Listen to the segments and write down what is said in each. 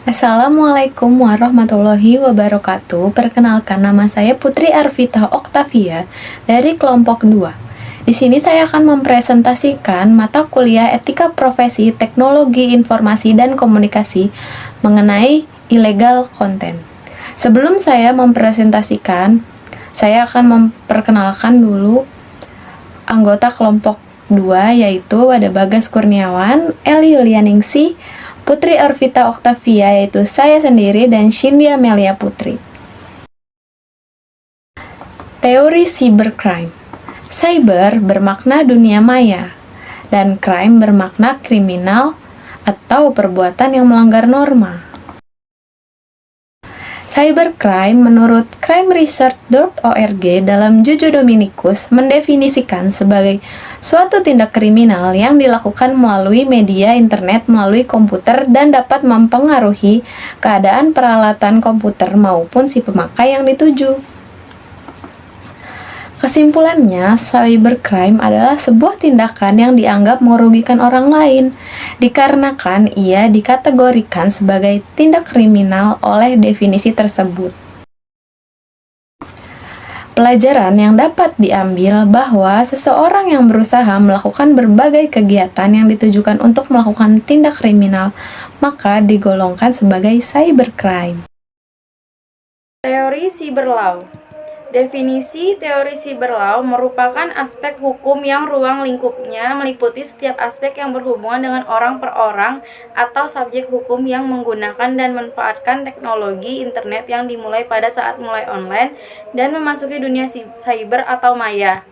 Assalamualaikum warahmatullahi wabarakatuh. Perkenalkan, nama saya Putri Arvita Oktavia dari kelompok 2. Di sini saya akan mempresentasikan mata kuliah Etika Profesi Teknologi Informasi dan Komunikasi mengenai illegal content. Sebelum saya mempresentasikan, saya akan memperkenalkan dulu anggota kelompok 2, yaitu ada Bagas Kurniawan, Eli Yulianingsih, Putri Arvita Oktavia, yaitu saya sendiri, dan Shindia Melia Putri. Teori cybercrime. Cyber bermakna dunia maya, dan crime bermakna kriminal atau perbuatan yang melanggar norma. Cybercrime menurut crimeresearch.org dalam Jujo Dominicus mendefinisikan sebagai suatu tindak kriminal yang dilakukan melalui media internet melalui komputer dan dapat mempengaruhi keadaan peralatan komputer maupun si pemakai yang dituju. Kesimpulannya, cybercrime adalah sebuah tindakan yang dianggap merugikan orang lain, dikarenakan ia dikategorikan sebagai tindak kriminal oleh definisi tersebut. Pelajaran yang dapat diambil bahwa seseorang yang berusaha melakukan berbagai kegiatan yang ditujukan untuk melakukan tindak kriminal, maka digolongkan sebagai cybercrime. Teori cyberlaw. Definisi teori cyberlaw merupakan aspek hukum yang ruang lingkupnya meliputi setiap aspek yang berhubungan dengan orang per orang atau subjek hukum yang menggunakan dan memanfaatkan teknologi internet yang dimulai pada saat mulai online dan memasuki dunia cyber atau maya.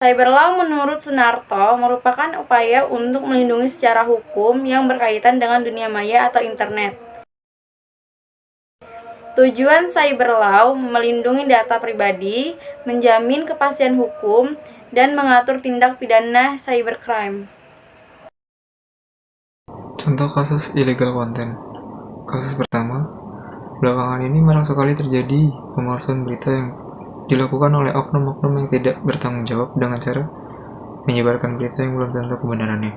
Cyberlaw menurut Sunarto merupakan upaya untuk melindungi secara hukum yang berkaitan dengan dunia maya atau internet. Tujuan cyberlaw melindungi data pribadi, menjamin kepastian hukum, dan mengatur tindak pidana cybercrime. Contoh kasus illegal content. Kasus pertama, belakangan ini marak sekali terjadi pemalsuan berita yang dilakukan oleh oknum-oknum yang tidak bertanggung jawab dengan cara menyebarkan berita yang belum tentu kebenarannya,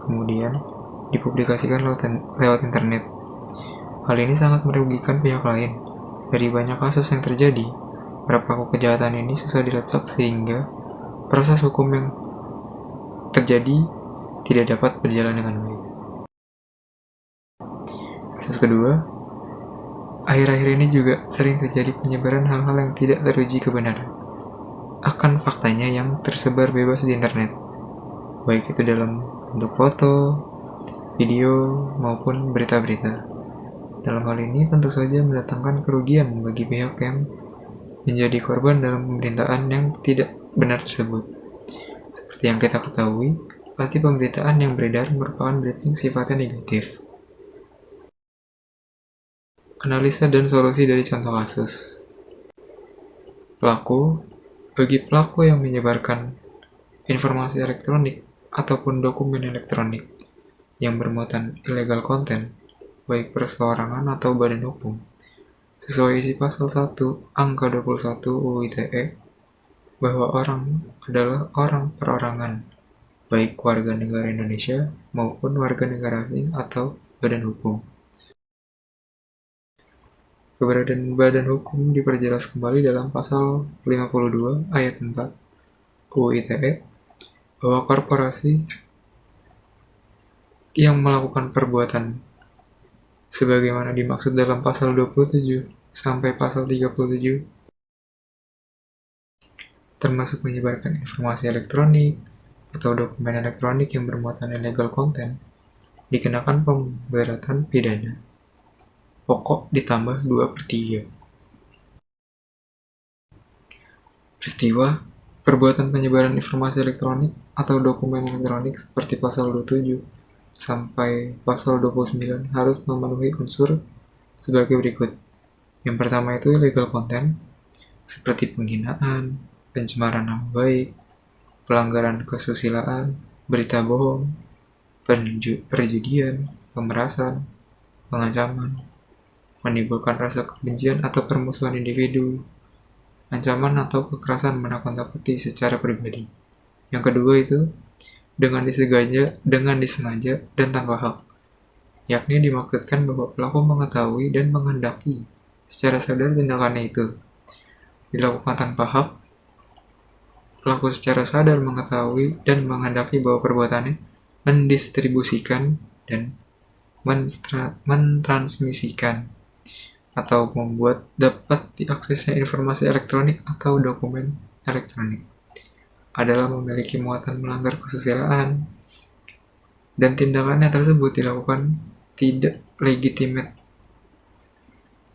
kemudian dipublikasikan lewat internet. Hal ini sangat merugikan pihak lain. Dari banyak kasus yang terjadi, para pelaku kejahatan ini susah dilacak sehingga proses hukum yang terjadi tidak dapat berjalan dengan baik. Kasus kedua, akhir-akhir ini juga sering terjadi penyebaran hal-hal yang tidak teruji kebenaran akan faktanya yang tersebar bebas di internet, baik itu dalam bentuk foto, video, maupun berita-berita. Dalam hal ini tentu saja mendatangkan kerugian bagi pihak yang menjadi korban dalam pemberitaan yang tidak benar tersebut. Seperti yang kita ketahui, pasti pemberitaan yang beredar merupakan berita yang sifatnya negatif. Analisa dan solusi dari contoh kasus. Bagi pelaku yang menyebarkan informasi elektronik ataupun dokumen elektronik yang bermuatan illegal content, baik perseorangan atau badan hukum, sesuai isi pasal 1 angka 21 UU ITE, bahwa orang adalah orang perorangan, baik warga negara Indonesia maupun warga negara asing atau badan hukum. Keberadaan badan hukum diperjelas kembali dalam pasal 52 ayat 4 UU ITE, bahwa korporasi yang melakukan perbuatan sebagaimana dimaksud dalam pasal 27 sampai pasal 37, termasuk menyebarkan informasi elektronik atau dokumen elektronik yang bermuatan illegal content, dikenakan pemberatan pidana pokok ditambah 2/3. Peristiwa perbuatan penyebaran informasi elektronik atau dokumen elektronik seperti pasal 27 sampai pasal 29 harus memenuhi unsur sebagai berikut. Yang pertama itu illegal content, seperti penghinaan, pencemaran nama baik, pelanggaran kesusilaan, berita bohong, perjudian, pemerasan, pengancaman, menimbulkan rasa kebencian atau permusuhan individu, ancaman atau kekerasan menakut-nakuti secara pribadi. Yang kedua itu dengan disengaja dan tanpa hak, yakni dimaksudkan bahwa pelaku mengetahui dan menghendaki secara sadar tindakannya itu dilakukan tanpa hak. Pelaku secara sadar mengetahui dan menghendaki bahwa perbuatannya mendistribusikan dan mentransmisikan atau membuat dapat diaksesnya informasi elektronik atau dokumen elektronik adalah memiliki muatan melanggar kesusilaan, dan tindakannya tersebut dilakukan tidak legitimate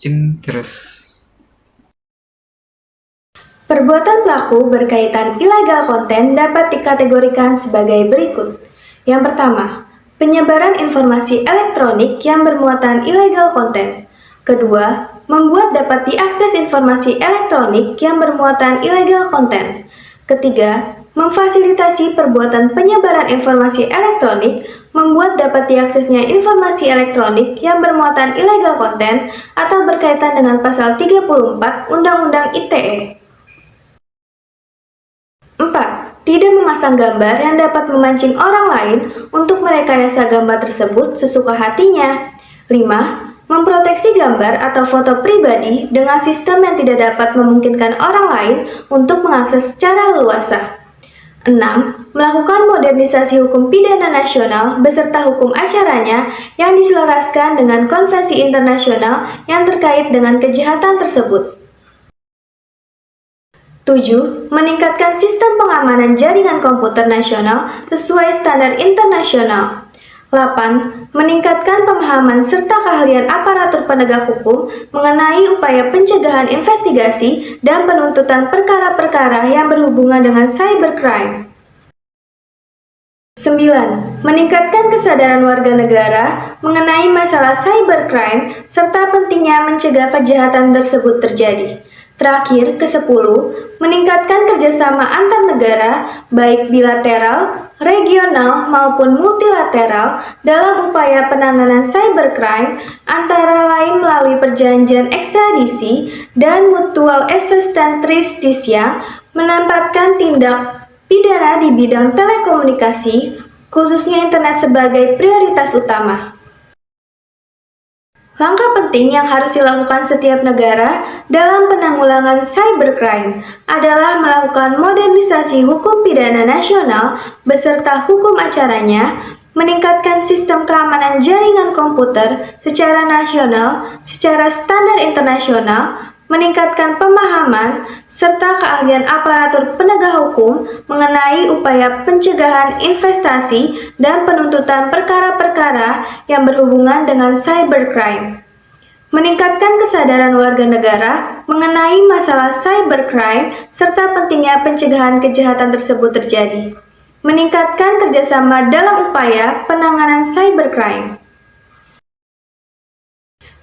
interest. Perbuatan pelaku berkaitan illegal konten dapat dikategorikan sebagai berikut. Yang pertama, penyebaran informasi elektronik yang bermuatan illegal konten. Kedua, membuat dapat diakses informasi elektronik yang bermuatan illegal konten. Ketiga, memfasilitasi perbuatan penyebaran informasi elektronik, membuat dapat diaksesnya informasi elektronik yang bermuatan illegal konten atau berkaitan dengan pasal 34 Undang-Undang ITE. 4. Tidak memasang gambar yang dapat memancing orang lain untuk merekayasa gambar tersebut sesuka hatinya. 5. Memproteksi gambar atau foto pribadi dengan sistem yang tidak dapat memungkinkan orang lain untuk mengakses secara leluasa. 6. Melakukan modernisasi hukum pidana nasional beserta hukum acaranya yang diselaraskan dengan konvensi internasional yang terkait dengan kejahatan tersebut. 7. Meningkatkan sistem pengamanan jaringan komputer nasional sesuai standar internasional. 8. Meningkatkan pemahaman serta keahlian aparatur penegak hukum mengenai upaya pencegahan investigasi dan penuntutan perkara-perkara yang berhubungan dengan cybercrime. 9. Meningkatkan kesadaran warga negara mengenai masalah cybercrime serta pentingnya mencegah kejahatan tersebut terjadi. Terakhir, ke-10, meningkatkan kerjasama antar negara, baik bilateral, regional, maupun multilateral dalam upaya penanganan cybercrime, antara lain melalui perjanjian ekstradisi dan mutual assistance treaties yang menempatkan tindak pidana di bidang telekomunikasi, khususnya internet sebagai prioritas utama. Langkah penting yang harus dilakukan setiap negara dalam penanggulangan cybercrime adalah melakukan modernisasi hukum pidana nasional beserta hukum acaranya, meningkatkan sistem keamanan jaringan komputer secara nasional, secara standar internasional, meningkatkan pemahaman serta keahlian aparatur penegak hukum mengenai upaya pencegahan investasi dan penuntutan perkara-perkara yang berhubungan dengan cybercrime. Meningkatkan kesadaran warga negara mengenai masalah cybercrime serta pentingnya pencegahan kejahatan tersebut terjadi. Meningkatkan kerjasama dalam upaya penanganan cybercrime.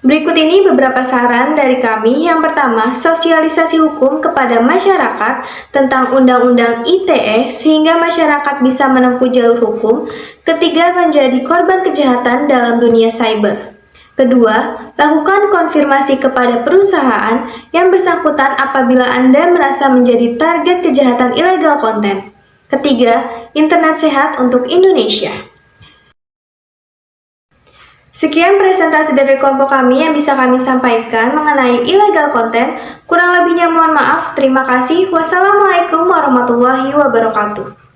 Berikut ini beberapa saran dari kami. Yang pertama, sosialisasi hukum kepada masyarakat tentang Undang-Undang ITE sehingga masyarakat bisa menempuh jalur hukum. Ketiga, menjadi korban kejahatan dalam dunia cyber. Kedua, lakukan konfirmasi kepada perusahaan yang bersangkutan apabila Anda merasa menjadi target kejahatan ilegal konten. Ketiga, internet sehat untuk Indonesia. Sekian presentasi dari kelompok kami yang bisa kami sampaikan mengenai illegal content. Kurang lebihnya mohon maaf. Terima kasih. Wassalamualaikum warahmatullahi wabarakatuh.